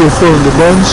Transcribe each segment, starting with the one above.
Skiffle in the bunch.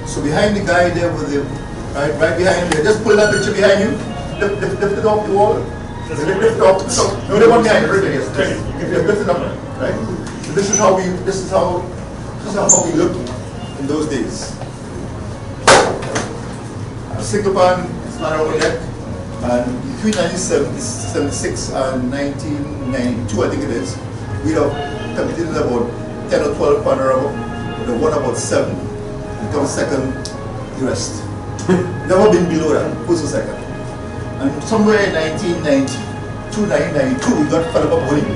So behind the guy there with the right behind him there, just pull that picture behind you, lift it off the wall. Lift it off. So no, they want behind it, right there, yes. Lift it up, right? So this is how we look in those days. Single pan spanner over deck, and between 1976 and 1992, I think it is, we have competed in about 10 or 12 panorama. We won about 7. Become second, the rest. Never been below that, first or second. And somewhere in 1992, we got fed up winning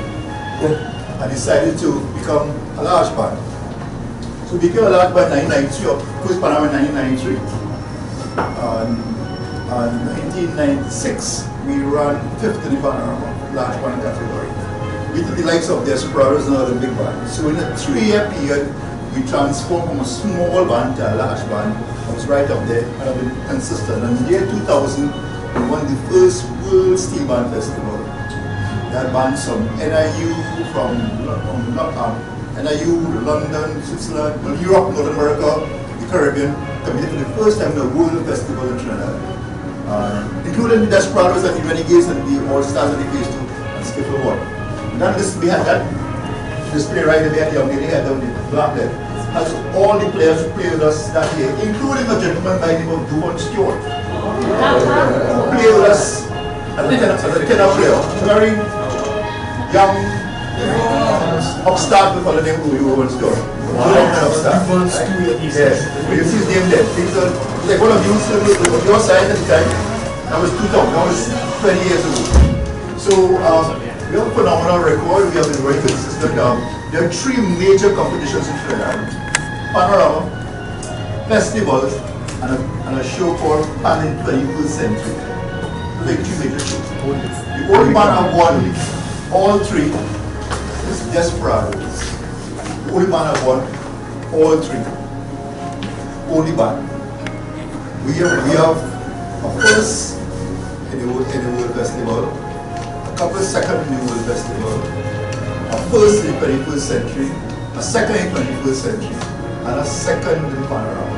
and decided to become a large band. So we became a large band in 1993, or first panorama in 1993. And 1996, we ran 5th in the panorama, large band category. We did the likes of the Desperados and other big bands. So in a 3-year period, we transformed from a small band to a large band. I was right up there and I've been consistent. And in the year 2000, we won the first World Steel Band Festival. We had bands from NIU, NIU, London, Switzerland, Europe, North America, the Caribbean, competed for the first time in a World Festival in Trinidad. Including the Desperados and the Renegades and the All-Stars and the Phase 2 and Skiffle One. And then we had that display right there, the young lady had down the black there. Has all the players who played with us that year, including a gentleman by the name of Duane Stewart, who played with us as a tenor player. Very young upstart with the name of Duane Stewart. Upstart. Yes. You see his name there. He's like one of you, your side at the time. That was 2000, that was 20 years ago. So we have a phenomenal record, we have been very consistent. There are 3 major competitions in Trinidad: panorama, festivals, and a show called Pan in 21st Century. Those are 3 major shows. The only man have won all 3 is Desperados. The only man have won all 3. Only band. We have a first in the World Festival, a couple of second in the World Festival, a first in the 21st century, a second in the 21st century, and a second in the panorama.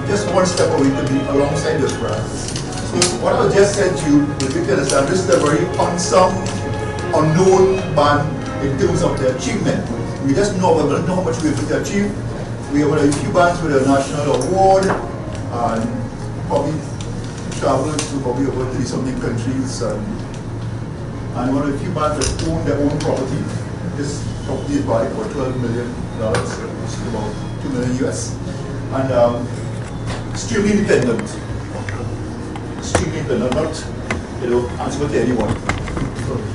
Just one step away to be alongside those brands. So what I just said to you, will be to understand this is a very unsung, unknown band in terms of their achievement. We just know, we don't know how much we're able to achieve. We are one of the few bands with a national award, and probably traveled to probably over 30-something countries, and one of the few bands that own their own property. This property is valued for $12 million, which is about $2 million US, and extremely independent. Extremely independent, not answerable to anyone.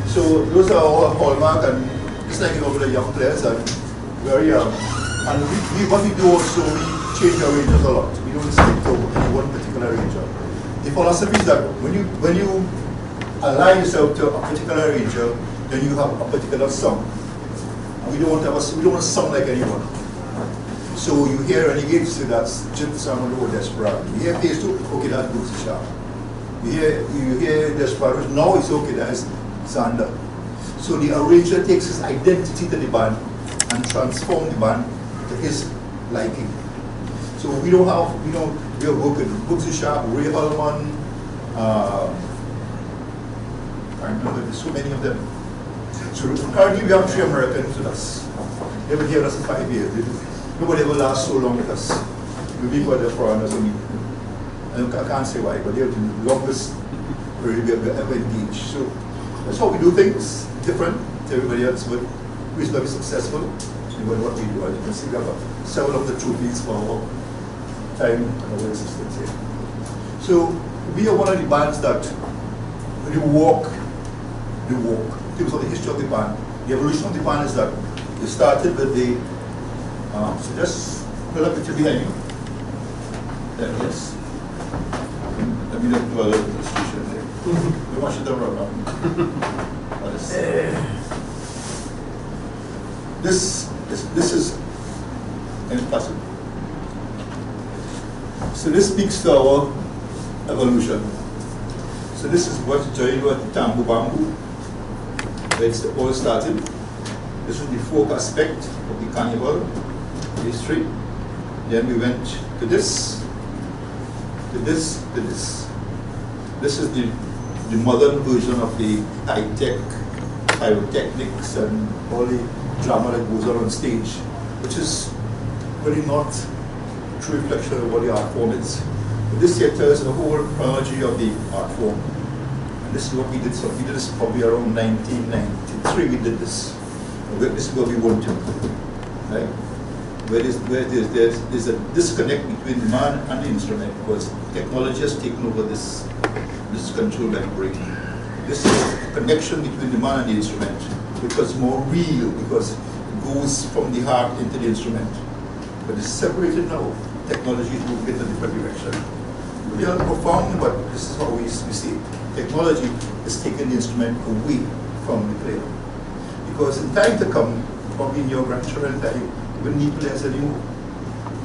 So those are our hallmark, and just like over the young players, and very and what we do also, we change our ranges a lot. We don't stick to one particular range. The philosophy is that when you align yourself to a particular range, then you have a particular sound. And we don't want to sound like anyone. So you hear Renegade, so that's just sound of the Desperado. You hear Phase 2, okay, that's Bootsy Sharp. You hear Desperados, now it's okay, that's Sander. So the arranger takes his identity to the band and transforms the band to his liking. So we don't have, we are working with Bootsy Sharp, Ray Ullman, I remember there's so many of them. So currently we have 3 Americans with us. They've been here with us for 5 years. Nobody ever lasts so long with us. We've got the foreigners only. I can't say why, but they're the longest period we have ever engaged. So that's how we do things, different to everybody else, but reasonably successful in what we do. As you can see, we have several of the trophies for our time and our existence here. So we are one of the bands that really walk the walk. In terms of the history of the band, the evolution of the band is that it started with the so just pull up picture behind you. There it is. Let me look to a little illustration there. We want you to run up. This is impossible. So this speaks to our evolution. So this is what joined with the Tambu Bambu, where it's all started. This is the folk aspect of the carnival history. Then we went to this, to this, to this. This is the modern version of the high-tech pyrotechnics and all the drama that goes on stage, which is really not a true reflection of what the art form is. But this here tells the whole chronology of the art form. And this is what we did. So we did this probably around 1993. We did this. This is where we want to, right? Where there's a disconnect between the man and the instrument, because technology has taken over this control and breaking. This is a connection between the man and the instrument, because it's more real, because it goes from the heart into the instrument. But it's separated now. Technology is moving in a different direction. We are profound, but this is how we see it. Technology is taking the instrument away from the player. Because in time to come, probably in your grandchildren time, you will need players anymore.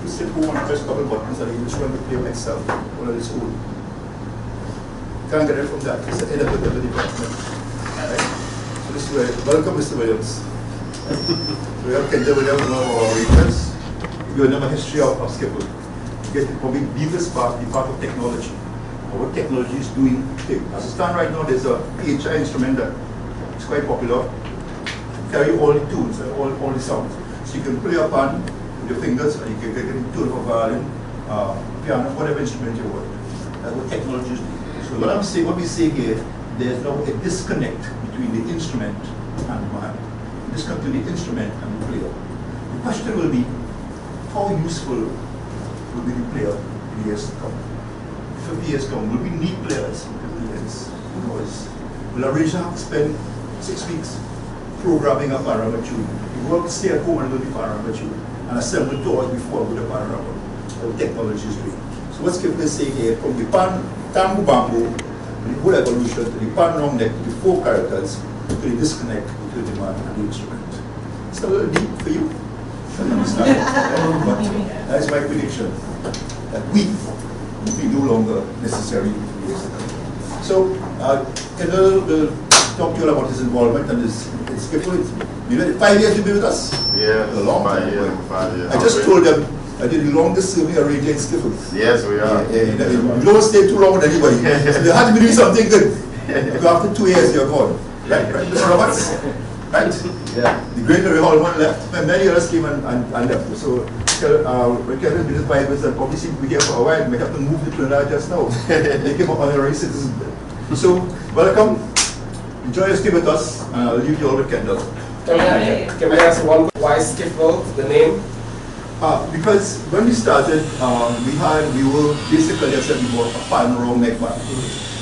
You sit home and press a couple buttons and the instrument will play by itself, all on its own. Can't get it from that. It's the inevitable development. Right? So this is where, welcome Mr. Williams. We have Kendra Williams, one of our arrangers. We know a history of Skiffle. You get to probably be this part, the part of technology. Or what technology is doing. As it stands right now, there's a PHI instrument that is quite popular. Carry all the tunes and all the sounds. So you can play a pan with your fingers, and you can get a tune of a violin, piano, whatever instrument you want. That's what technology is doing. So what we say here, there's now a disconnect between the instrument and the man. Disconnect between the instrument and the player. The question will be, how useful will be the player in the years to come? If 50 years come, will we need players in 50 years? Who knows? Will a arranger have to spend 6 weeks programming a panorama tune? You work, stay at home and learn the panorama tune, and assemble doors before with the panorama. How technology is doing. So what Skiffle is saying here, from the Tambu Bambu, the whole evolution, to the pan long neck, to the 4 characters, to the disconnect between the man and the instrument. It's a little deep for you. I understand. But that's my prediction, that we will be no longer necessary. So, Kendall will talk to you about his involvement and his Skiffle. 5 years you've been with us? Yeah, a long 5 years. 5 years. I just told them I did the longest serving arranger in Skiffle. Yes, we are. You don't stay too long with anybody. So you have to be doing something good. Because after 2 years you're gone. Right, Mr. Roberts? Right? Yeah. The great Larry Hallman left, and many others came and left. So when Kevin did his Bibles and probably seemed to be here for a while, we have to move to Trinidad just now. They came up honorary citizens. So, welcome. Enjoy your stay with us, and I'll leave you all with Kendall. Can we ask why Skiffle, the name? Because when we started, we were basically, as I said before, a pan wrong neck band.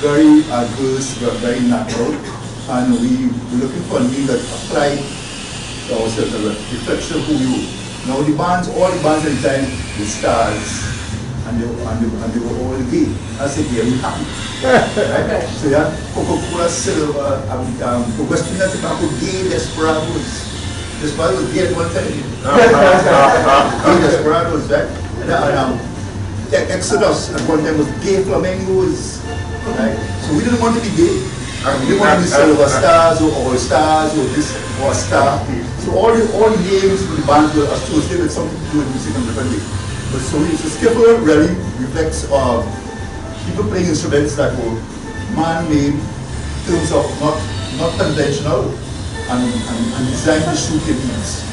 Very adverse, very natural, and we were looking for a name that applied to ourselves, a reflection of who we were. Now the bands, all the bands at the time, the stars, and they were all gay. I said, yeah, we're happy. Right? So you had Coca-Cola Silver, Western Tobacco, Gay Desperados. Desperados was gay at one time. Gay Desperados, right? And Exodus at one time was Gay Flamingos. Right? So we didn't want to be gay. We didn't want to be Silver Stars or All Stars or this or Star. So all the names for the bands were associated with something to do with music in different way. But so Skiffle really reflects people playing instruments that were man-made in terms of not conventional and designed to suit their needs.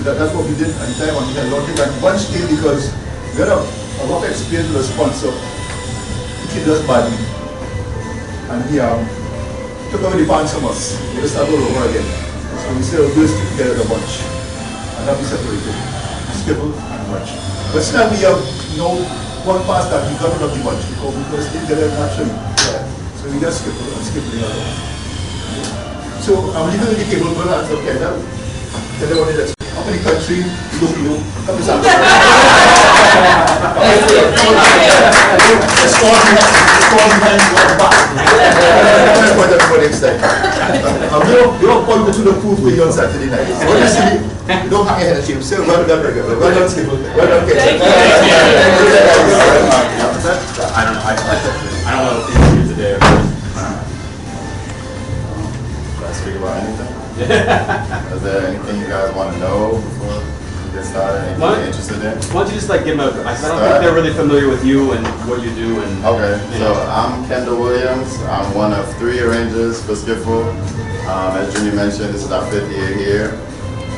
So that's what we did at the time, and we had a lot of it. And one still because we had a lot of experience with a sponsor who treated us badly. And he took away the funds from us. We just started all over again. So we said we'll stick together a bunch. And then we separated. Skiffle and bunch. But still we have one past that we got rid of the bunch because we could still get it naturally. Yeah. So we just Skiffle and Skiffle the other one. So I'm leaving the cable for hands of Canada. Tell everybody that's up in the country, you come to San we don't point to the proof for you on Saturday night. What you see, you don't hang ahead of him. So well done, well done, Skiffle. Well done, Kevin. I don't know if it's here today. Speak about anything? Is there anything you guys want to know before we get started? Anything you're interested in? Why don't you just like give them I don't think they're really familiar with you and what you do. And okay, so I'm Kendall Williams. I'm one of 3 arrangers for Skiffle. As Junior mentioned, this is our 5th year here.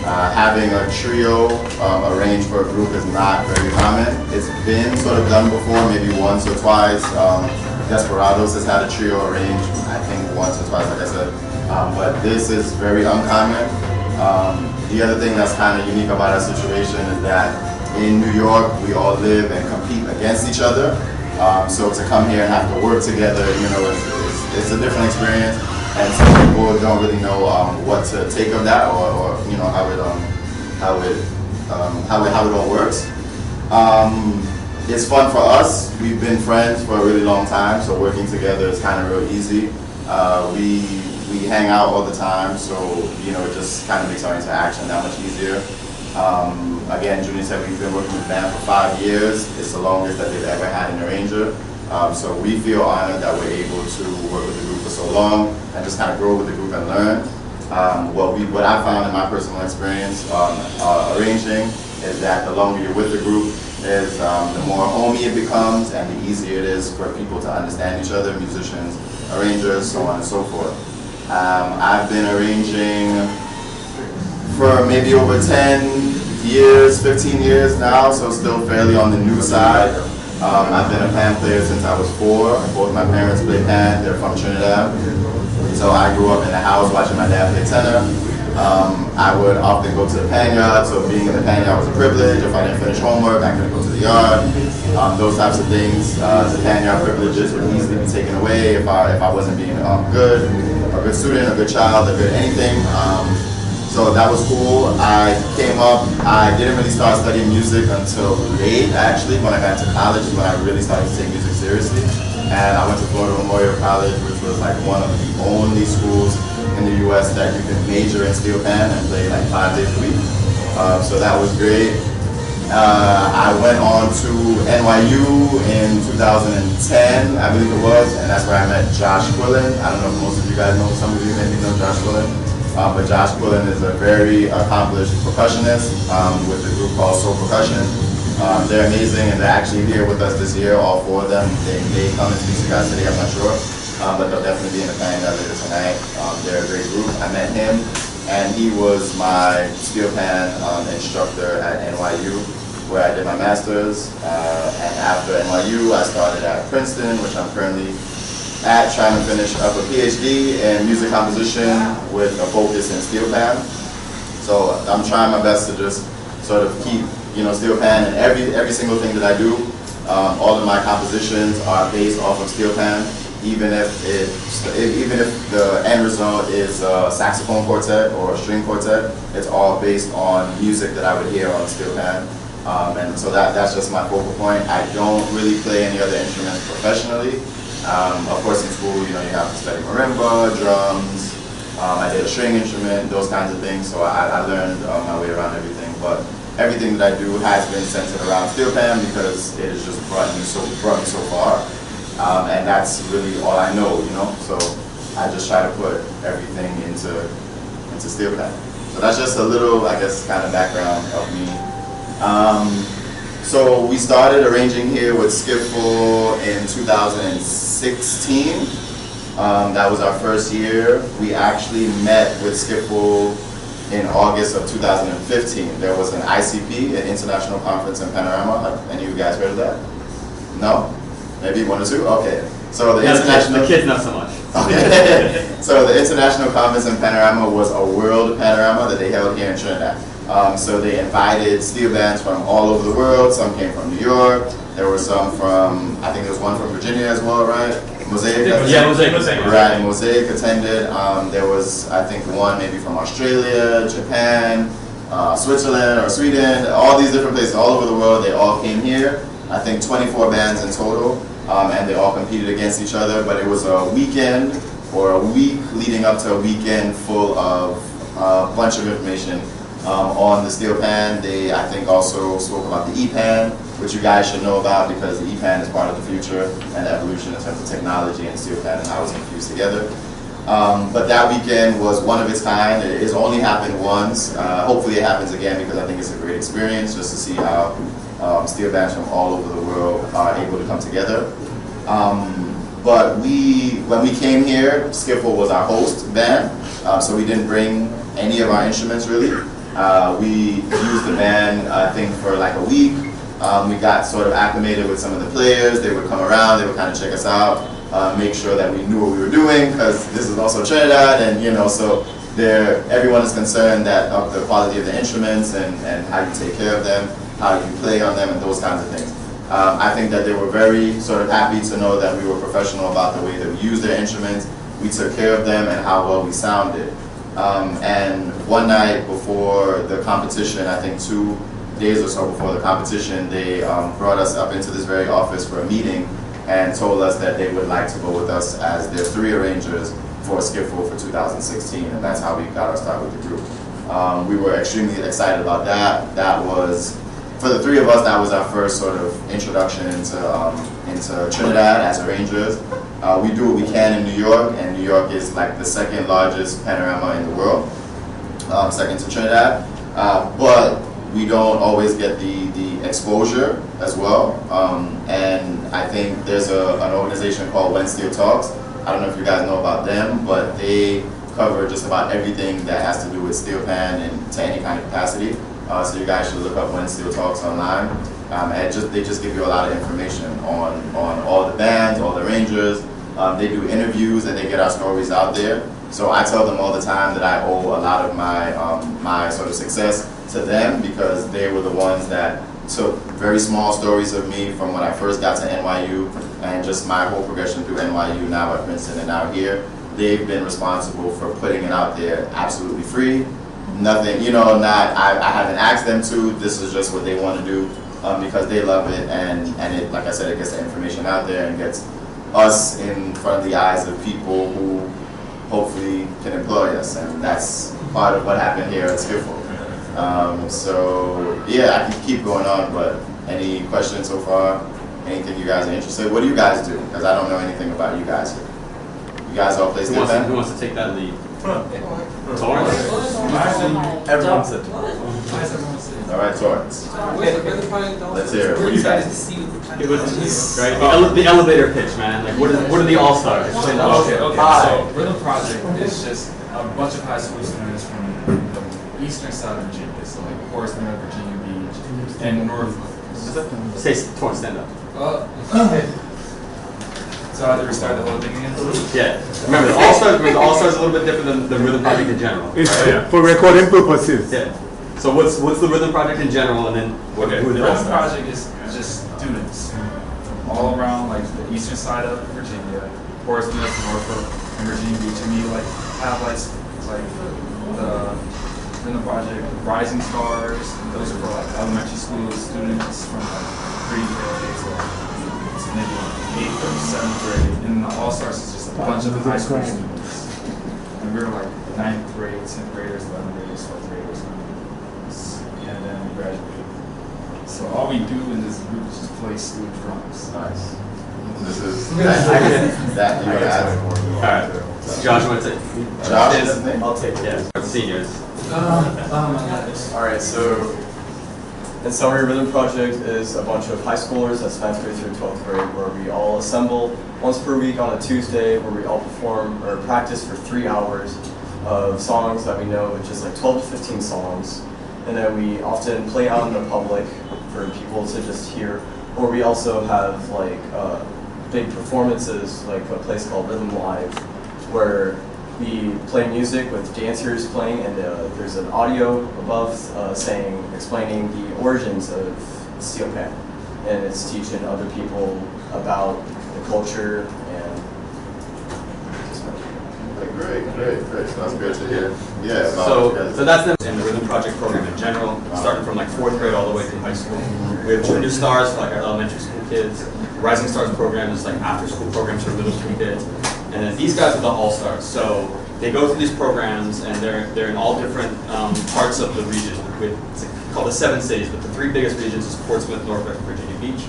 Having a trio arranged for a group is not very common. It's been sort of done before, maybe once or twice. Desperados has had a trio arranged, I think once or twice, like I said. But this is very uncommon. The other thing that's kind of unique about our situation is that in New York, we all live and compete against each other. So to come here and have to work together, it's a different experience. And some people don't really know what to take of that, or how it all works. It's fun for us. We've been friends for a really long time, so working together is kind of real easy. We hang out all the time, so it just kind of makes our interaction that much easier. Again, Junior said we've been working with the band for 5 years. It's the longest that they've ever had an arranger. So we feel honored that we're able to work with the group for so long and just kind of grow with the group and learn. What I found in my personal experience arranging is that the longer you're with the group, the more homey it becomes and the easier it is for people to understand each other, musicians, arrangers, so on and so forth. I've been arranging for maybe over 10 years, 15 years now, so still fairly on the new side. I've been a pan player since I was 4. Both my parents play pan, they're from Trinidad. So I grew up in the house watching my dad play tenor. I would often go to the pan yard, so being in the pan yard was a privilege. If I didn't finish homework, I could go to the yard. Those types of things, the pan yard privileges would easily be taken away if I wasn't being a good student, a good child, a good anything. So that was cool. I came up, I didn't really start studying music until late, actually. When I got to college is when I really started to take music seriously. And I went to Florida Memorial College, which was like one of the only schools in the US that you can major in steel pan and play like 5 days a week. So that was great. I went on to NYU in 2010, I believe it was, and that's where I met Josh Quillen. I don't know if most of you guys know, some of you maybe know Josh Quillen. but Josh Quillen is a very accomplished percussionist with a group called Soul Percussion. They're amazing, and they're actually here with us this year, all four of them. They may come and speak to you guys today, I'm not sure, but they'll definitely be in the Pannist later tonight. They're a great group. I met him, and he was my steel pan instructor at NYU, where I did my master's, and after NYU, I started at Princeton, which I'm currently at, trying to finish up a PhD in music composition with a focus in steel pan. So I'm trying my best to just sort of keep, steel pan, and every single thing that I do, all of my compositions are based off of steel pan, even if the end result is a saxophone quartet or a string quartet. It's all based on music that I would hear on steel pan. And so that's just my focal point. I don't really play any other instruments professionally. Of course, in school, you have to study marimba, drums. I did a string instrument, those kinds of things. So I learned my way around everything. But everything that I do has been centered around steel pan because it has just brought me so far. And that's really all I know, So I just try to put everything into steel pan. So that's just a little, I guess, kind of background of me. So we started arranging here with Skiffle in 2016. That was our first year. We actually met with Skiffle in August of 2015. There was an ICP, an International Conference in Panorama. Have any of you guys heard of that? No? Maybe one or two? Okay. So the international... The kids not so much. Okay. So the International Conference in Panorama was a world panorama that they held here in Trinidad. So they invited steel bands from all over the world. Some came from New York. There were some from, I think there was one from Virginia as well, right? Mosaic? Yeah, Mosaic. Right, Mosaic attended. There was, I think, one maybe from Australia, Japan, Switzerland or Sweden, all these different places all over the world. They all came here. I think 24 bands in total, and they all competed against each other. But it was a weekend or a week leading up to a weekend full of a bunch of information on the steel pan. They, I think, also spoke about the E-pan, which you guys should know about because the E-pan is part of the future and evolution in terms of technology and steel pan and how it's infused together. But that weekend was one of its kind. It has only happened once. Hopefully it happens again because I think it's a great experience just to see how steel bands from all over the world are able to come together. But when we came here, Skiffle was our host band, so we didn't bring any of our instruments really. We used the band, I think, for like a week. We got sort of acclimated with some of the players. They would come around, they would kind of check us out, make sure that we knew what we were doing, because this is also Trinidad, and so everyone is concerned that of the quality of the instruments and how you take care of them, how you play on them, and those kinds of things. I think that they were very sort of happy to know that we were professional about the way that we used their instruments, we took care of them, and how well we sounded. And one night before the competition, I think 2 days or so before the competition, they brought us up into this very office for a meeting and told us that they would like to go with us as their 3 arrangers for Skiffle for 2016, and that's how we got our start with the group. We were extremely excited about that. That was, for the 3 of us, that was our first sort of introduction into Trinidad as arrangers. We do what we can in New York, and New York is like the 2nd largest panorama in the world, second to Trinidad. But we don't always get the exposure as well. And I think there's an organization called When Steel Talks. I don't know if you guys know about them, but they cover just about everything that has to do with steel pan and to any kind of capacity. So you guys should look up When Steel Talks online. And they just give you a lot of information on all the bands, all the arrangers. They do interviews and they get our stories out there. So I tell them all the time that I owe a lot of my sort of success to them because they were the ones that took very small stories of me from when I first got to NYU and just my whole progression through NYU, now at Princeton and now here. They've been responsible for putting it out there absolutely free. Nothing, I haven't asked them to. This is just what they want to do because they love it, and it, like I said, it gets the information out there and gets us in front of the eyes of people who hopefully can employ us, and that's part of what happened here at Skiffle. So yeah, I can keep going on, but any questions so far? Anything you guys are interested? What do you guys do? Because I don't know anything about you guys here. You guys all play steel pan? Who wants to take that lead? Everyone said. All right, Torrance. Let's hear it. What do you got? It was right. The elevator pitch, man. Like, what are the all stars? Okay. So Rhythm Project is just a bunch of high school students from the eastern side of Virginia, so like Hollis, Virginia Beach, and North. Say Torrance, stand up. So I had to restart the whole thing again? Yeah. Remember, the All-Stars is a little bit different than the Rhythm Project in general. It's for recording purposes. Yeah. So what's the Rhythm Project in general, and then who are the The Rhythm All-Stars? Project is just students all around like the eastern side of Virginia, Forest Mills, Norfolk, and Virginia Beach. And we like have like the Rhythm Project Rising Stars. And those are for like elementary school students from like pre-K to maybe 8th or 7th grade. And the All-Stars is just a bunch of high school students. And we're like 9th grade, 10th graders, 11th graders, 12th graders. And then we graduated. So all we do in this group is just play steel drums. Nice. This is that you gotta add more. All right. Josh, you want to take? Josh is his name? I'll take it. Yeah. Seniors. Alright, so in summary, Rhythm Project is a bunch of high schoolers that's 9th grade through 12th grade where we all assemble once per week on a Tuesday where we all perform or practice for 3 hours of songs that we know, which is like 12 to 15 songs. And then we often play out in the public for people to just hear. Or we also have like big performances, like a place called Rhythm Live, where we play music with dancers playing, and there's an audio above explaining the origins of steel pan, and it's teaching other people about the culture and. Great. So that's good to hear. Yeah. So that's them in the Rhythm Project program in general, starting from like 4th grade all the way through high school. We have Junior Stars for like our elementary school kids. Rising Stars program is like after school programs for middle school kids. And then these guys are the All-Stars. So they go through these programs, and they're in all different parts of the region. It's called the 7 cities, but the 3 biggest regions is Portsmouth, Norfolk, and Virginia Beach.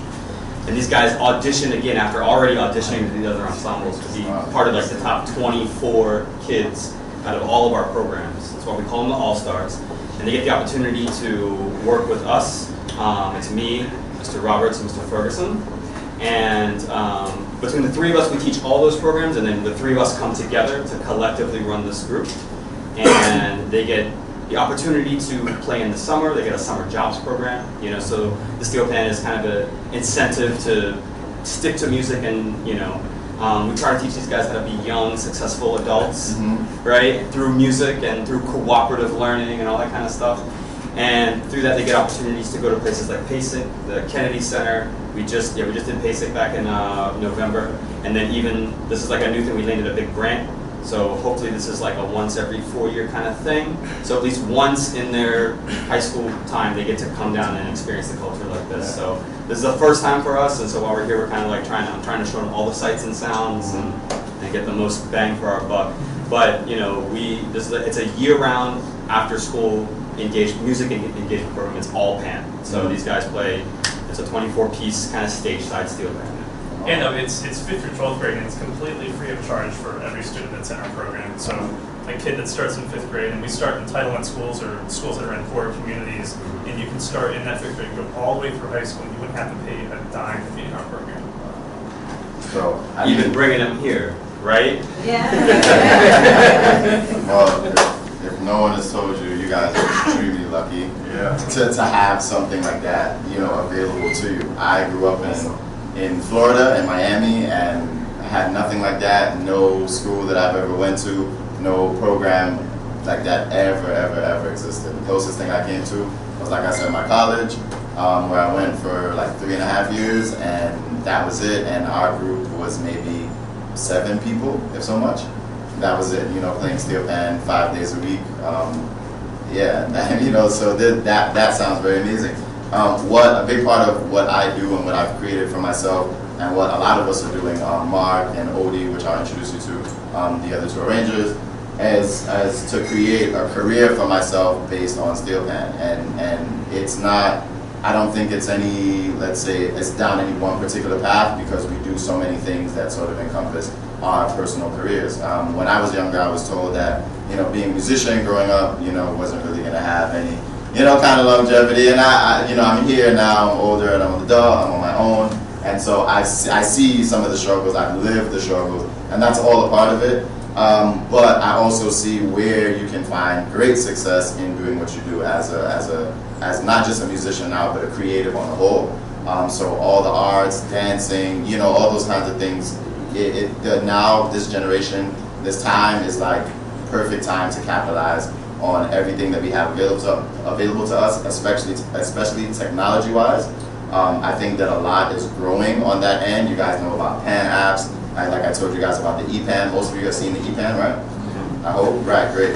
And these guys audition again after already auditioning to the other ensembles to be part of like the top 24 kids out of all of our programs. That's why we call them the All-Stars. And they get the opportunity to work with us. It's me, Mr. Roberts, and Mr. Ferguson. And between the 3 of us, we teach all those programs, and then the 3 of us come together to collectively run this group. And they get the opportunity to play in the summer. They get a summer jobs program, so the Steel Pan is kind of an incentive to stick to music, and we try to teach these guys how to be young, successful adults, right, through music and through cooperative learning and all that kind of stuff. And through that, they get opportunities to go to places like PASIC, the Kennedy Center. We just did PASIC back in November, and then even this is like a new thing. We landed a big grant. So hopefully this is like a once every 4-year kind of thing. So at least once in their high school time, they get to come down and experience the culture like this. So this is the first time for us, and so while we're here, we're kind of like I'm trying to show them all the sights and sounds and get the most bang for our buck. But it's a year-round after-school music engagement program. It's all pan. So these guys play. It's a 24-piece kind of stage-side steel band. Yeah, no, it's 5th through 12th grade, and it's completely free of charge for every student that's in our program. So a kid that starts in 5th grade, and we start in Title I schools or schools that are in poorer communities, and you can start in that 5th grade and go all the way through high school, and you wouldn't have to pay a dime to be in our program. So even bringing them here, right? Yeah. Well, if no one has told you, you guys are extremely lucky to have something like that, available to you. I grew up in Florida, in Miami, and I had nothing like that. No school that I've ever went to, no program like that ever existed. The closest thing I came to was, like I said, my college, where I went for like 3.5 years, and that was it. And our group was maybe 7 people, if so much. That was it, playing steel pan 5 days a week. So that sounds very amazing. What a big part of what I do and what I've created for myself, and what a lot of us are doing, Mark and Odie, which I'll introduce you to, the other 2 arrangers, as to create a career for myself based on steel pan. And it's not, I don't think it's any, let's say, it's down any one particular path, because we do so many things that sort of encompass our personal careers. When I was younger, I was told that, being a musician growing up, wasn't really going to have any, kind of longevity. And I'm here now, I'm older, and I'm an adult, I'm on my own. And so I see some of the struggles, I've lived the struggles, and that's all a part of it. But I also see where you can find great success in doing what you do as not just a musician now, but a creative on the whole. So all the arts, dancing, all those kinds of things. Now, this generation, this time is like perfect time to capitalize on everything that we have available to us, especially technology-wise. I think that a lot is growing on that end. You guys know about Pan apps. Like I told you guys about the EPAN. Most of you have seen the EPAN, right? I hope. Right, great.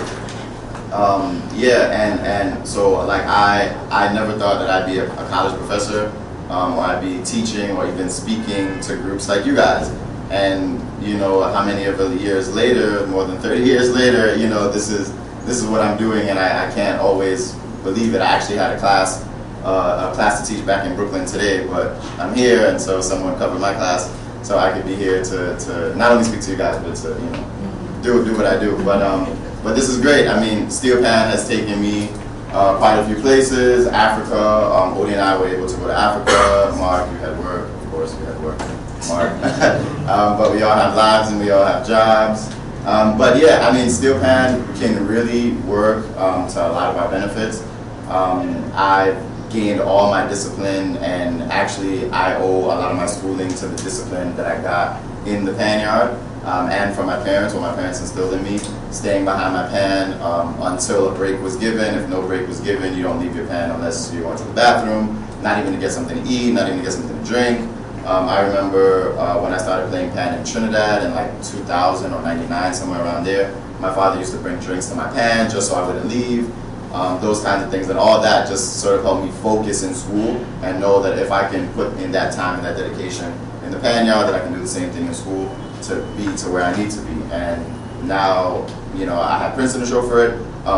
And so like I never thought that I'd be a college professor, or I'd be teaching or even speaking to groups like you guys. And how many of the years later, more than 30 years later, this is what I'm doing, and I can't always believe it. I actually had a class to teach back in Brooklyn today, but I'm here, and so someone covered my class, so I could be here to not only speak to you guys, but to do what I do. But this is great. I mean, Steelband has taken me quite a few places. Africa. Odie and I were able to go to Africa. Mark, you had work. Of course, you had work. Mark. But we all have lives and we all have jobs. But yeah, I mean, Steelband can really work to a lot of our benefits. I've gained all my discipline, and actually I owe a lot of my schooling to the discipline that I got in the pan yard, and from my parents, what my parents instilled in me, staying behind my pan until a break was given. If no break was given, you don't leave your pan unless you're going to the bathroom, not even to get something to eat, not even to get something to drink. I remember when I started playing pan in Trinidad in like 2000 or 99, somewhere around there, my father used to bring drinks to my pan just so I wouldn't leave. Those kinds of things, and all that just sort of helped me focus in school and know that if I can put in that time and that dedication in the pan yard, that I can do the same thing in school to be to where I need to be. And now, I have Princeton to show for it,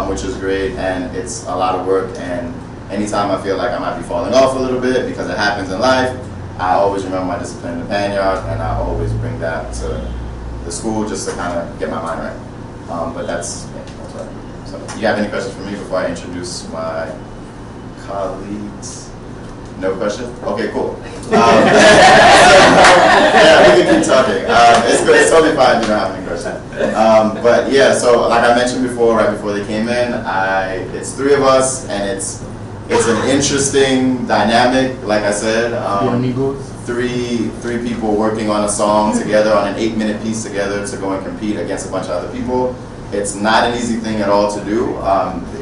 which is great, and it's a lot of work, and anytime I feel like I might be falling off a little bit, because it happens in life, I always remember my discipline in the pan yard, and I always bring that to the school just to kind of get my mind right. But that's right. So, you have any questions for me before I introduce my colleagues? No questions? Okay, cool. Yeah, we can keep talking. It's good. It's totally fine if you don't have any questions. But yeah, so like I mentioned before, right before they came in, it's three of us, and it's an interesting dynamic. Like I said, three people working on a song together, on an 8-minute piece together, to go and compete against a bunch of other people. It's not an easy thing at all to do.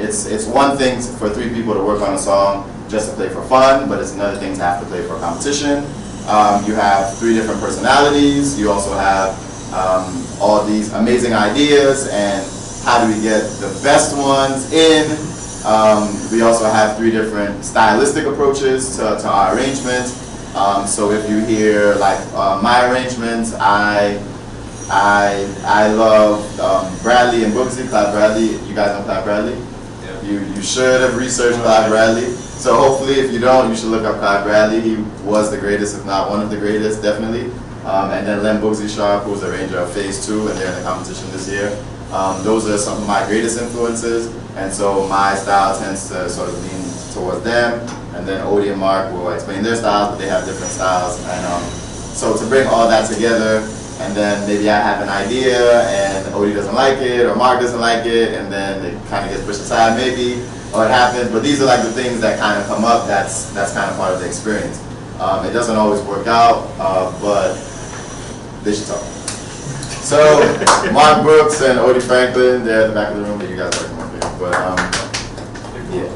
It's one thing for three people to work on a song just to play for fun, but it's another thing to have to play for a competition. You have three different personalities. You also have all these amazing ideas, and how do we get the best ones in? We also have three different stylistic approaches to our arrangements. So if you hear like my arrangements, I love Bradley and Brooksy. Clive Bradley, you guys know Clive Bradley? Yeah. You should have researched Clive Bradley. So hopefully, if you don't, you should look up Clive Bradley. He was the greatest, if not one of the greatest, definitely. And then Len Bugsy Sharp, who's the arranger of Phase 2, and they're in the competition this year. Those are some of my greatest influences, and so my style tends to sort of lean towards them. And then Odie and Mark will explain their styles, but they have different styles. And so to bring all that together, and then maybe I have an idea and Odie doesn't like it, or Mark doesn't like it, and then it kind of gets pushed aside maybe, or it happens. But these are like the things that kind of come up. That's kind of part of the experience. It doesn't always work out, but they should talk. So Mark Brooks and Odie Franklin, they're at the back of the room, but you guys are more big. But yeah.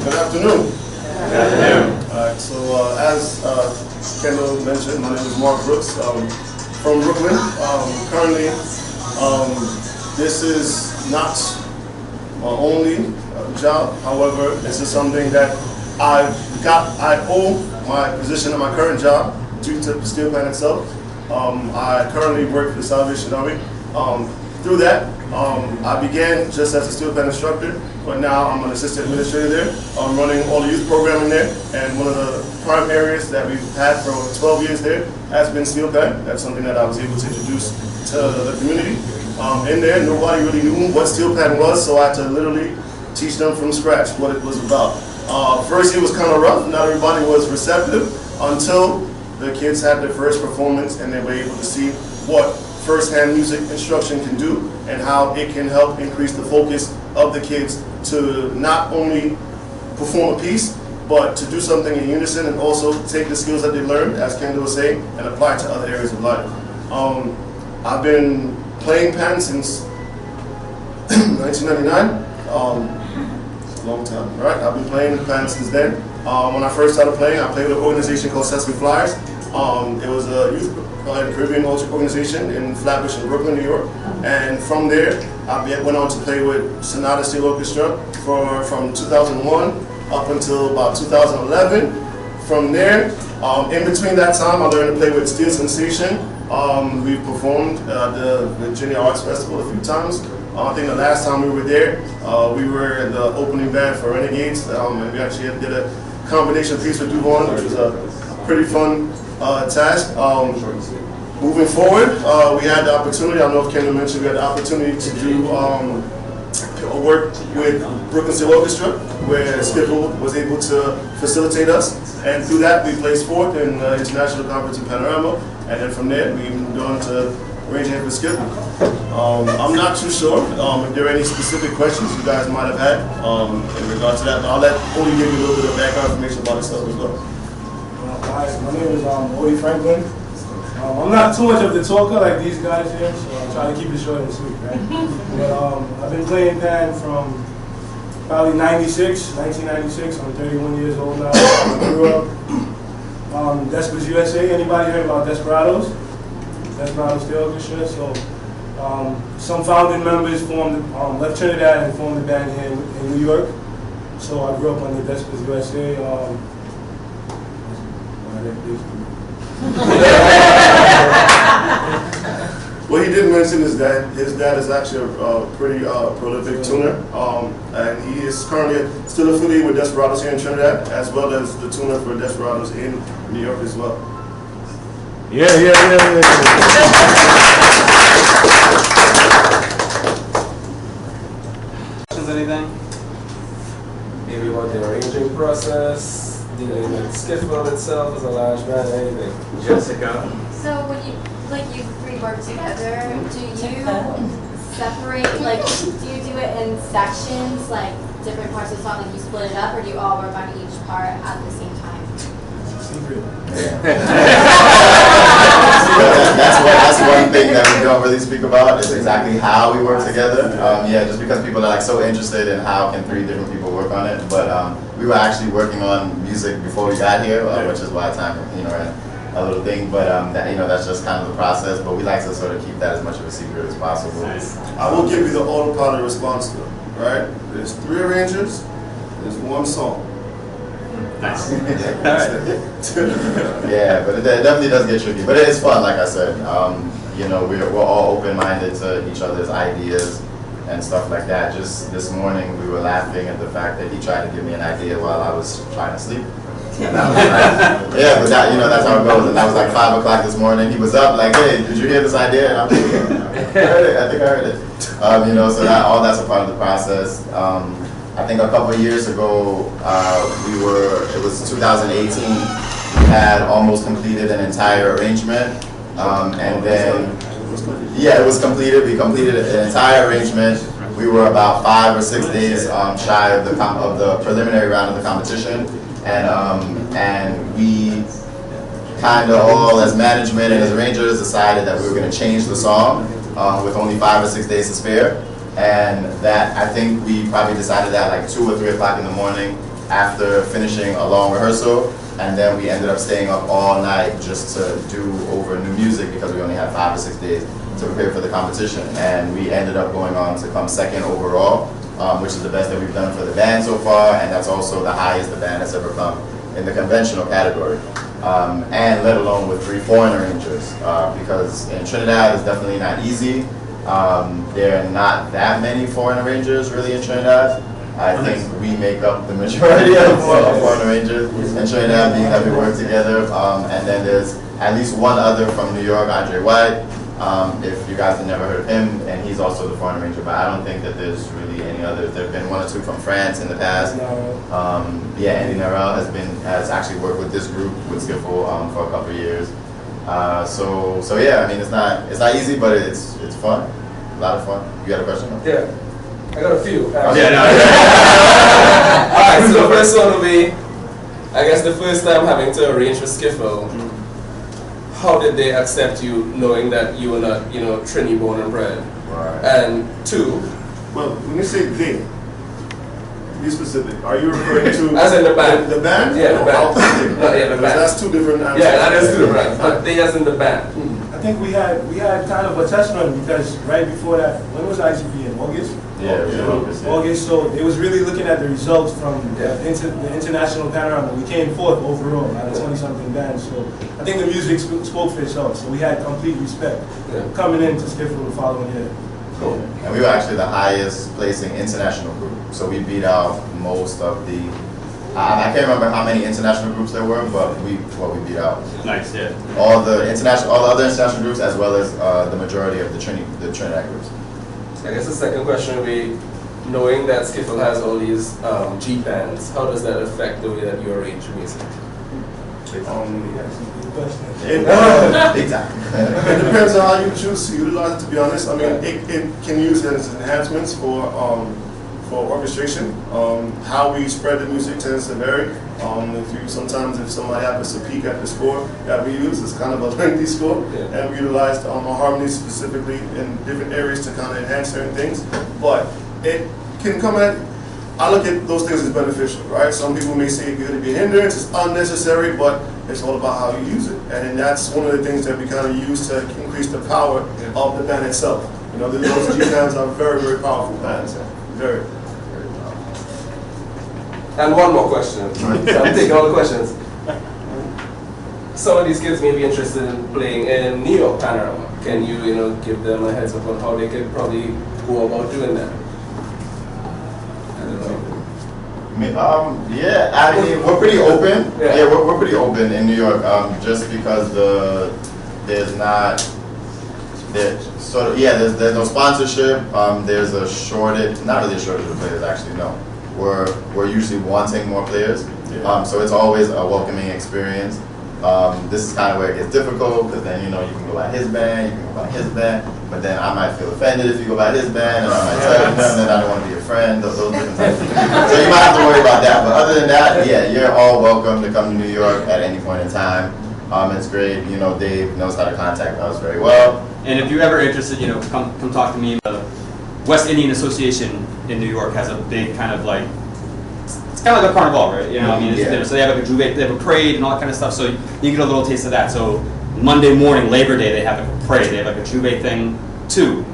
Good afternoon. Alright, so as Kendall mentioned, my name is Mark Brooks from Brooklyn. Currently, this is not my only job. However, this is something that I owe my position at my current job due to the Steelband itself. I currently work for the Salvation Army. Through that, I began just as a Steelband instructor, but now I'm an assistant administrator there. I'm running all the youth programming there, and one of the prime areas that we've had for 12 years there has been Steelband. That's something that I was able to introduce to the community. In there, nobody really knew what Steelband was, so I had to literally teach them from scratch what it was about. First year was kind of rough. Not everybody was receptive until the kids had their first performance and they were able to see what first-hand music instruction can do and how it can help increase the focus of the kids to not only perform a piece, but to do something in unison and also take the skills that they learned, as Kendall was saying, and apply it to other areas of life. I've been playing pan since 1999. It's a long time, right? I've been playing pan since then. When I first started playing, I played with an organization called Sesame Flyers. It was a youth and Caribbean organization in Flatbush in Brooklyn, New York. And from there, I went on to play with Sonata Steel Orchestra from 2001 up until about 2011. From there, in between that time, I learned to play with Steel Sensation. We've performed at the Virginia Arts Festival a few times. I think the last time we were there, we were the opening band for Renegades, and we actually did a combination piece with Duvon, which was a pretty fun task. Moving forward, we had the opportunity, I don't know if Kendall mentioned, we had the opportunity to do work with Brooklyn Steel Orchestra, where Skiffle was able to facilitate us. And through that, we placed fourth in the International Conference in Panorama. And then from there, we moved on to arranging for Skiffle. I'm not too sure if there are any specific questions you guys might have had in regard to that. But I'll let Odie give you a little bit of background information about himself as well. Hi, my name is Odie Franklin. I'm not too much of the talker like these guys here, so I'm trying to keep it short and sweet, right? But I've been playing pan from probably 1996. I'm 31 years old now. I grew up Desperados USA. Anybody heard about Desperados? Desperados Steel Orchestra. So some founding members formed, left Trinidad and formed a band here in New York. So I grew up under Desperados USA. What he didn't mention is that his dad is actually a pretty prolific tuner, and he is currently still affiliated with Desperados here in Trinidad, as well as the tuner for Desperados in New York as well. Yeah. Anything? Maybe about the arranging process, dealing with Skiffle itself as a large band, anything. Jessica. So when you three work together, do you separate, do you do it in sections, like different parts of the song, like you split it up, or do you all work on each part at the same time? Secret. That's one thing that we don't really speak about is exactly how we work together. Yeah, just because people are so interested in how can three different people work on it. But we were actually working on music before we got here, which is why time, a little thing. But that's just kind of the process. But we like to sort of keep that as much of a secret as possible. I will give you the autopilot response to it, right? There's 3 arrangers, there's 1 song. Nice. Yeah, but it definitely does get tricky. But it is fun, like I said. We're all open-minded to each other's ideas and stuff like that. Just this morning, we were laughing at the fact that he tried to give me an idea while I was trying to sleep. And I was like, yeah, but that's how it goes. And that was like 5 o'clock this morning. He was up like, hey, did you hear this idea? And I'm thinking, I think I heard it. So all that's a part of the process. I think a couple of years ago, it was 2018, we had almost completed an entire arrangement. And then, yeah, it was completed. We completed an entire arrangement. We were about 5 or 6 days shy of the preliminary round of the competition. And we kind of all, as management and as arrangers, decided that we were going to change the song with only 5 or 6 days to spare. And that, I think we probably decided that like 2 or 3 o'clock in the morning after finishing a long rehearsal. And then we ended up staying up all night just to do over new music because we only had 5 or 6 days to prepare for the competition. And we ended up going on to come 2nd overall, which is the best that we've done for the band so far. And that's also the highest the band has ever come in the conventional category. And let alone with 3 foreign arrangers. Because in Trinidad it's definitely not easy. There are not that many foreign arrangers really in Trinidad. I think we make up the majority of foreign arrangers in Trinidad, being that we work together. And then there's at least one other from New York, Andre White. If you guys have never heard of him, and he's also the foreign arranger, but I don't think that there's really any other. There have been one or two from France in the past. Yeah, Andy Narell has actually worked with this group with Skiffle for a couple of years. So yeah, I mean it's not easy, but it's fun, a lot of fun. You got a question? Yeah, I got a few. Okay, no. All right, so the first one will be, I guess the first time having to arrange for Skiffle. How did they accept you, knowing that you were not, Trini born and bred? Right. And two. Well, when you say they, be specific. Are you referring to as in the band? The band? Yeah, the band. Yeah, the band. That's two different answers. Yeah, that is two different. But they as in the band. I think we had kind of a test run because right before that, when was ICB in August? Yeah, August. So it was really looking at the results from the international panorama. We came fourth overall out of 20-something bands. So I think the music spoke for itself. So we had complete respect coming into Skiffle the following year. Cool. And we were actually the highest placing international group. So we beat out most of the. I can't remember how many international groups there were, but we beat out. Nice, yeah. All the other international groups, as well as the majority of the Trinidad groups. I guess the second question would be, knowing that Skiffle has all these G bands, how does that affect the way that you arrange your music? It depends on how you choose to utilize it, to be honest. I mean, it can use it as enhancements for orchestration. How we spread the music tends to vary. Sometimes if somebody happens to peak at the score that we use, it's kind of a lengthy score, and we utilized harmonies specifically in different areas to kind of enhance certain things. But it can come at, I look at those things as beneficial, right? Some people may say it could be a hindrance, it's unnecessary, but it's all about how you use it. And that's one of the things that we kind of use to increase the power of the band itself. Those G bands are very, very powerful bands. Very. And one more question. I'm taking all the questions. Some of these kids may be interested in playing in New York Panorama. Can you, give them a heads up on how they could probably go about doing that? I don't know. Yeah, I mean, we're pretty open. Yeah, we're pretty open in New York, just because there's no sponsorship. There's a shortage, not really a shortage of players, actually, no. We're usually wanting more players, so it's always a welcoming experience. This is kind of where it gets difficult, because then you can go by his band, you can go by his band, but then I might feel offended if you go by his band, and I might tell him that I don't want to be a friend, those different types of things. So you might have to worry about that, but other than that, yeah, you're all welcome to come to New York at any point in time. It's great, Dave knows how to contact us very well. And if you're ever interested, come talk to me. The West Indian Association in New York has a big kind of like, it's kind of like a carnival, right? So they have like they have a parade and all that kind of stuff. So you get a little taste of that. So Monday morning, Labor Day, they have like a parade. They have like a Juve thing too.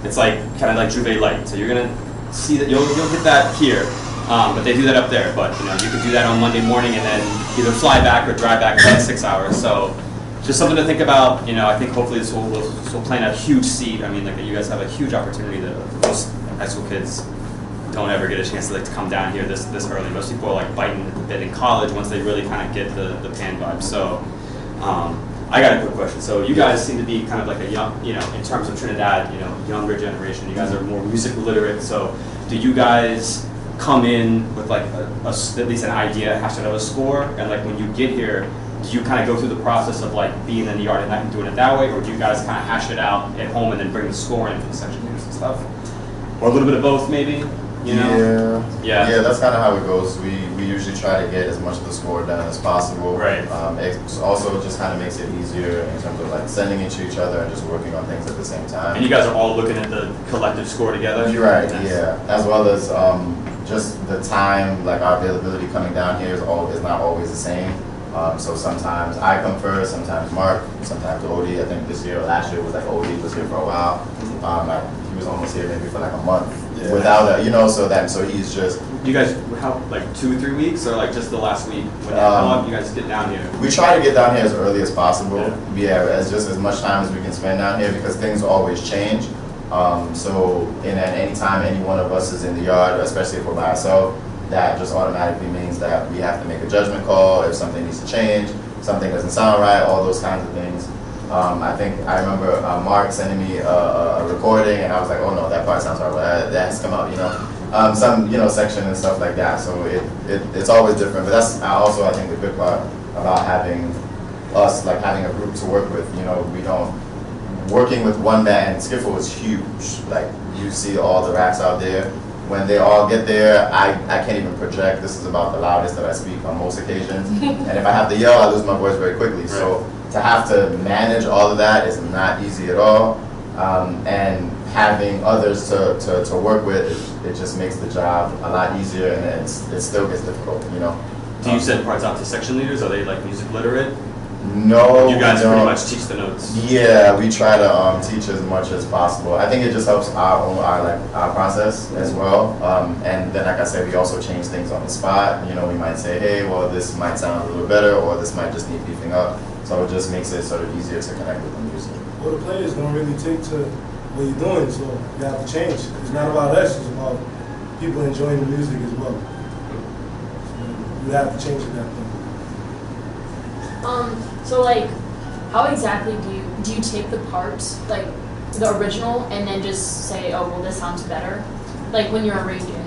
It's like kind of like Juve light. So you're gonna see that you'll get that here, but they do that up there. But you can do that on Monday morning and then either fly back or drive back in about 6 hours. So just something to think about. I think hopefully this will plant a huge seed. I mean, like you guys have a huge opportunity that most high school kids don't ever get a chance to come down here this early. Most people are like biting at the bit in college once they really kind of get the Pan vibe. So I got a quick question. So you guys seem to be kind of like a young, in terms of Trinidad, younger generation. You guys are more music literate. So do you guys come in with like at least an idea, hashtag of a score, and like when you get here, do you kind of go through the process of like being in the yard and doing it that way, or do you guys kind of hash it out at home and then bring the score in for the section leaders and stuff, or a little bit of both maybe? Yeah, that's kind of how it goes. We usually try to get as much of the score done as possible. Right. It also just kind of makes it easier in terms of like sending it to each other and just working on things at the same time. And you guys are all looking at the collective score together? You're right, yeah. As well as just the time, like our availability coming down here is not always the same. So sometimes I come first, sometimes Mark, sometimes Odie. I think this year or last year was like Odie was here for a while. He was almost here maybe for like a month without so he's just. You guys, how like 2 or 3 weeks, or like just the last week? How long do you guys get down here? We try to get down here as early as possible. Yeah, as much time as we can spend down here because things always change. So at any time any one of us is in the yard, especially if we're by ourselves, that just automatically means that we have to make a judgment call if something needs to change, something doesn't sound right, all those kinds of things. I remember Mark sending me a recording, and I was like, oh no, that part sounds horrible. That has to come out, some section and stuff like that. So it's always different. But that's also, I think, the good part about having us, like having a group to work with. We don't working with one band. Skiffle is huge. Like you see all the racks out there. When they all get there, I can't even project. This is about the loudest that I speak on most occasions. And if I have to yell, I lose my voice very quickly. Right. So to have to manage all of that is not easy at all. And having others to work with, it just makes the job a lot easier, and it still gets difficult, Do you send parts out to section leaders? Are they like music literate? No. You guys pretty much teach the notes? Yeah, we try to teach as much as possible. I think it just helps our process as well. And then, like I said, we also change things on the spot. We might say, hey, well, this might sound a little better, or this might just need beefing up. So it just makes it sort of easier to connect with the music. Well, the players don't really take to what you're doing, so you have to change. It's not about us, it's about people enjoying the music as well. So you have to change at that point. So like, how exactly do you take the parts, like the original, and then just say, oh well, this sounds better, like when you're arranging?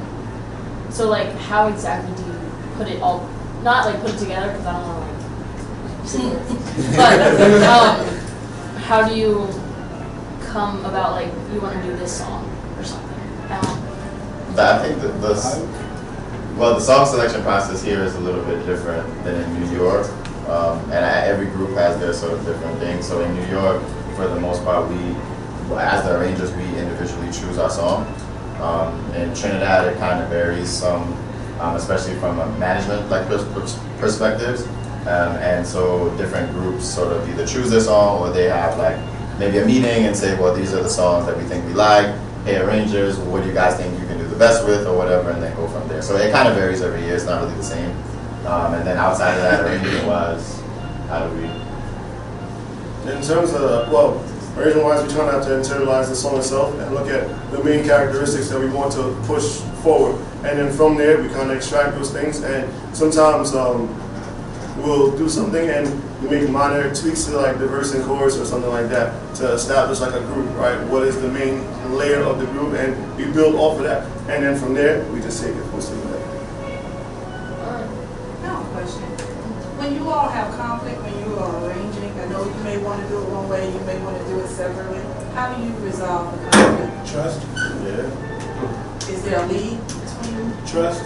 So like, how exactly do you put it all, not like put it together, because I don't want to like sing it, but how do you come about like you want to do this song or something? I think the song selection process here is a little bit different than in New York. And every group has their sort of different things. So in New York, for the most part, as the arrangers, we individually choose our song. In Trinidad, it kind of varies some, especially from a management perspectives. And so different groups sort of either choose their song, or they have like maybe a meeting and say, well, these are the songs that we think we like. Hey, arrangers, what do you guys think you can do the best with, or whatever, and then go from there. So it kind of varies every year. It's not really the same. And then outside of that, arrangement-wise, how do we? In terms of, arrangement-wise, we try not to internalize the song itself and look at the main characteristics that we want to push forward. And then from there, we kind of extract those things. And sometimes we'll do something and we make minor tweaks to like the verse and chorus or something like that to establish like a group, right? What is the main layer of the group? And we build off of that. And then from there, we just take it full steam ahead. When you all have conflict, when you are arranging, I know you may want to do it one way, you may want to do it separately. How do you resolve the conflict? Trust. Yeah. Is there a lead between you? Trust.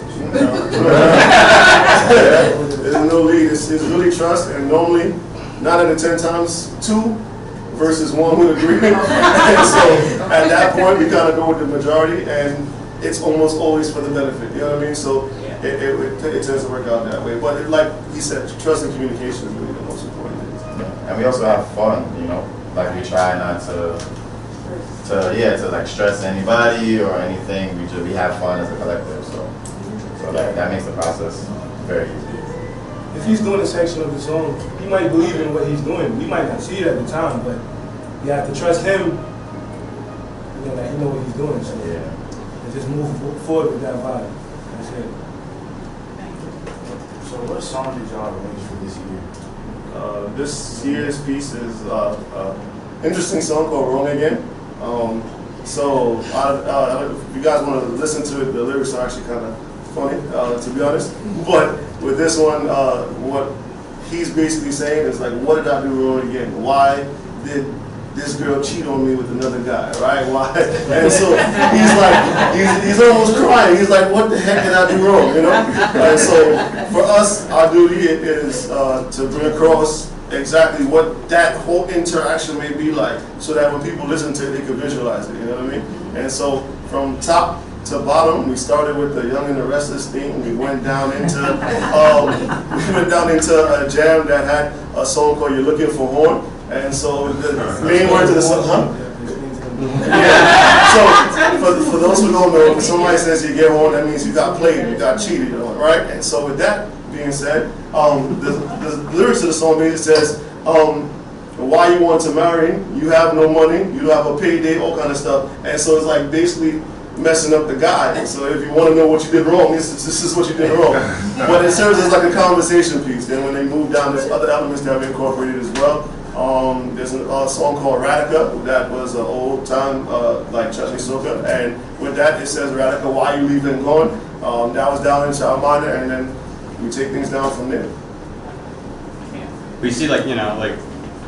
There's no lead. It's really trust, and normally 9 out of 10 times 2 versus 1 would agree. And so at that point, we kind of go with the majority, and it's almost always for the benefit. You know what I mean? So. It tends to work out that way. But like he said, trust and communication is really the most important thing. Yeah. And we also have fun, like we try not to like stress anybody or anything. We have fun as a collective. So that makes the process very easy. If he's doing a section of the song, he might believe in what he's doing. We might not see it at the time, but you have to trust him, that he knows what he's doing. So and just move forward with that vibe. That's it. So what song did y'all arrange for this year? This year's piece is an interesting song called Wrong Again. So if you guys want to listen to it, the lyrics are actually kind of funny, to be honest. But with this one, what he's basically saying is like, what did I do wrong again? Why did this girl cheat on me with another guy, right? Why? And so he's like, he's almost crying. He's like, what the heck did I do wrong, And so for us, our duty is to bring across exactly what that whole interaction may be like, so that when people listen to it, they can visualize it, you know what I mean? And so from top to bottom, we started with the Young and the Restless theme. We went down into a jam that had a song called You're Looking for Horn. And so the main words of the song, Yeah. So for those who don't know, when somebody says you get horn, that means you got played, you got cheated on, right? And so with that being said, the lyrics of the song basically says, why you want to marry, you have no money, you don't have a payday, all kind of stuff. And so it's like basically messing up the guy. So if you want to know what you did wrong, this is what you did wrong. But it serves as like a conversation piece. Then when they move down, there's other elements that have been incorporated as well. There's a song called Radica that was an old time like chutney soca, and with that it says Radica, why you leaving gone. That was down in child minor, and then we take things down from there. We see, like, you know, like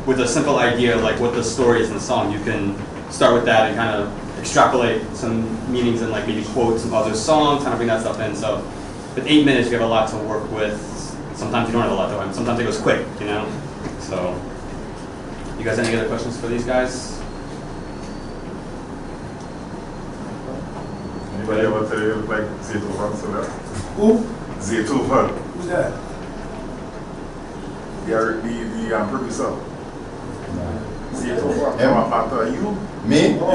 with a simple idea, like what the story is in the song, you can start with that and kind of extrapolate some meanings and like maybe quotes of other songs, kind of bring that stuff in. So with 8 minutes, you have a lot to work with. Sometimes you don't have a lot to work. Sometimes it goes quick, you know. So, you guys, any other questions for these guys? Anybody ever tell you like Zetovan? Who? Zetovan. Who's that? The producer. Zetovan. You? Me? Oh.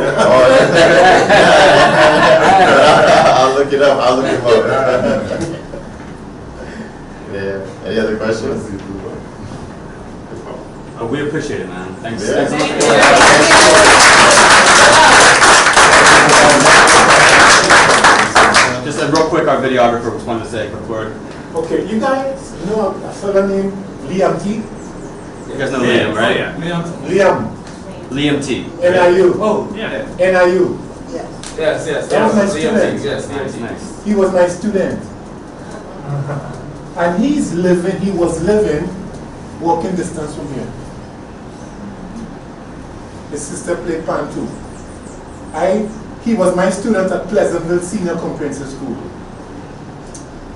I'll look it up. I'll look him up. Yeah. Any other questions? Oh, we appreciate it, man. Thanks. Yeah. Thanks so much. Just real quick, our videographer just wanted to say a quick word. Okay, you guys know a fellow named Liam T? You guys know Liam, right? Liam. Liam T. NIU. Oh, yeah. NIU. Yes. That was my student. Yes, Nice. He was my student. And he was living walking distance from here. His sister played pan too. He was my student at Pleasantville Senior Comprehensive School.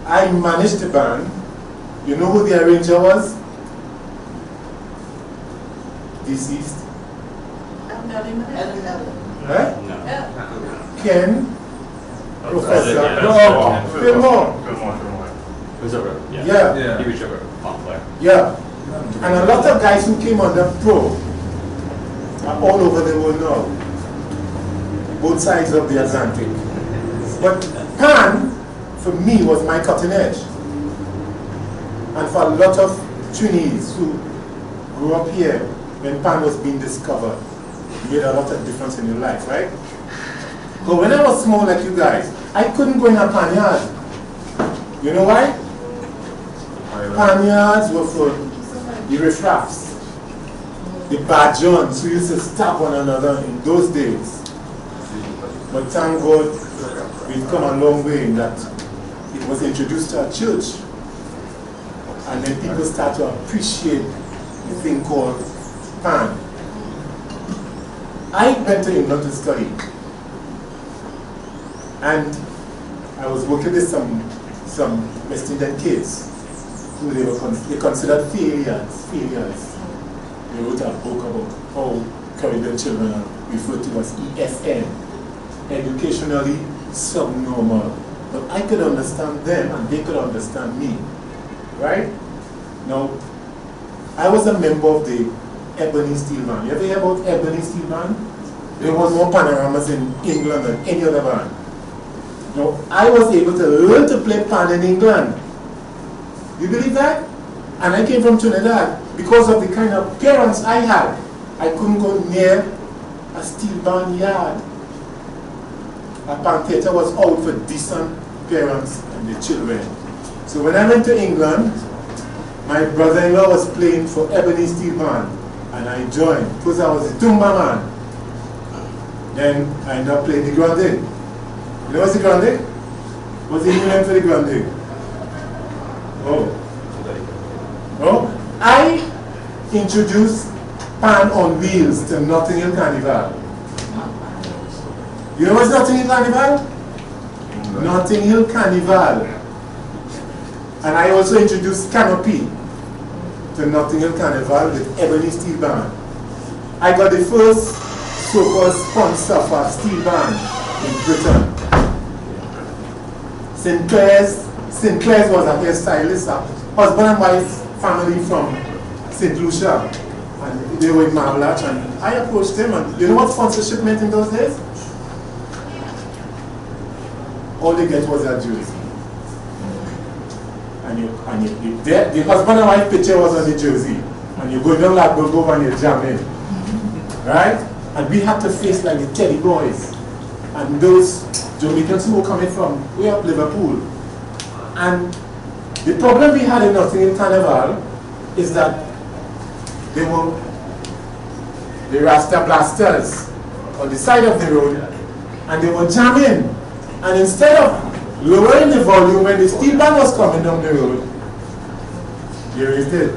I managed the band. You know who the arranger was? Deceased. Right? No. Ken, Professor. No, Fillmore. Who's over? Yeah. He reached over. Player. Yeah. And a lot of guys who came on the pro are all over the world now. Both sides of the Atlantic. But pan, for me, was my cutting edge. And for a lot of trainees who grew up here when pan was being discovered, made a lot of difference in your life, right? But when I was small like you guys, I couldn't go in a pan yard. You know why? Pan yards were for the riffraffs, the bad johns who used to stab one another in those days. But thank God, we've come a long way in that it was introduced to our church. And then people start to appreciate the thing called pan. I went to England to study. And I was working with some West Indian kids who they considered failures. They wrote a book about how Caribbean children are referred to as ESN, educationally subnormal. But I could understand them and they could understand me, right? Now, I was a member of the Ebony Steelband. You ever hear about Ebony Steelband? There was more panoramas in England than any other band. Now, I was able to learn to play pan in England. You believe that? And I came from Trinidad. Because of the kind of parents I had, I couldn't go near a steel band yard. A pan theater was out for decent parents and the children. So when I went to England, my brother-in-law was playing for Ebony Steelband, and I joined because I was a Tumba man. Then I ended up playing the Grande. You know what's the Grande? What's the new name for the Grande? Oh. No? I introduced pan on wheels to Notting Hill Carnival. You know what's Notting Hill Carnival? Notting Hill Carnival. And I also introduced Canopy to Notting Hill Carnival with Ebony Steelband. I got the first so-called sponsor for a steel band in Britain. Sinclair's was a hairstylist, a husband and wife family from St. Lucia. And they were in Marblach, and I approached them, and you know what sponsorship meant in those days? All they get was a jersey. And the husband and wife picture was on the jersey. and you go down that go and you jam in. Right? And we had to face like the Teddy boys and those Jamaicans who were coming from way up Liverpool. And the problem we had in Nottingham Carnival is that they were the Rasta blasters on the side of the road, and they were jamming. And instead of lowering the volume when the steel band was coming down the road, they raised it.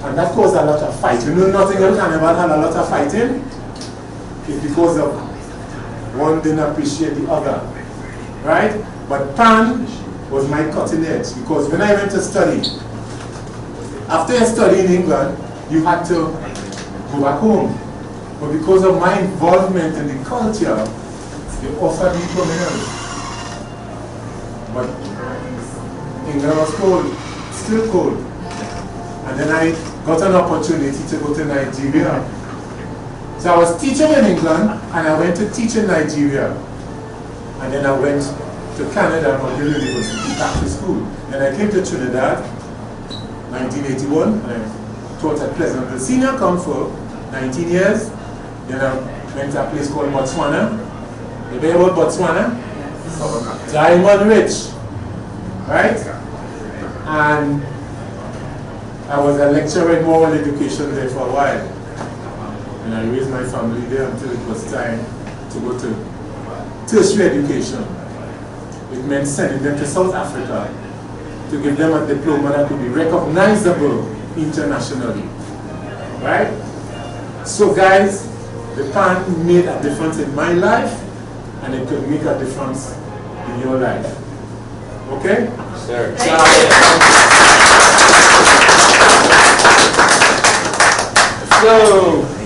And that caused a lot of fight. You know, Nottingham Carnival had a lot of fighting. It's because of one didn't appreciate the other. Right? But Pan was my cutting edge, because when I went to study, after I studied in England, you had to go back home. But because of my involvement in the culture, they offered me permanence. But England was cold, still cold. And then I got an opportunity to go to Nigeria. So I was teaching in England, and I went to teach in Nigeria. And then I went to Canada and Mcgill University, back to school. Then I came to Trinidad, 1981, and I taught at Pleasantville Senior Come for 19 years. Then I went to a place called Botswana. You know about Botswana? Diamond Rich. Right? And I was a lecturer in moral education there for a while. And I raised my family there until it was time to go to tertiary education. It meant sending them to South Africa to give them a diploma that could be recognizable internationally. Right? So guys, the Pan made a difference in my life, and it could make a difference in your life. Okay? Sure. So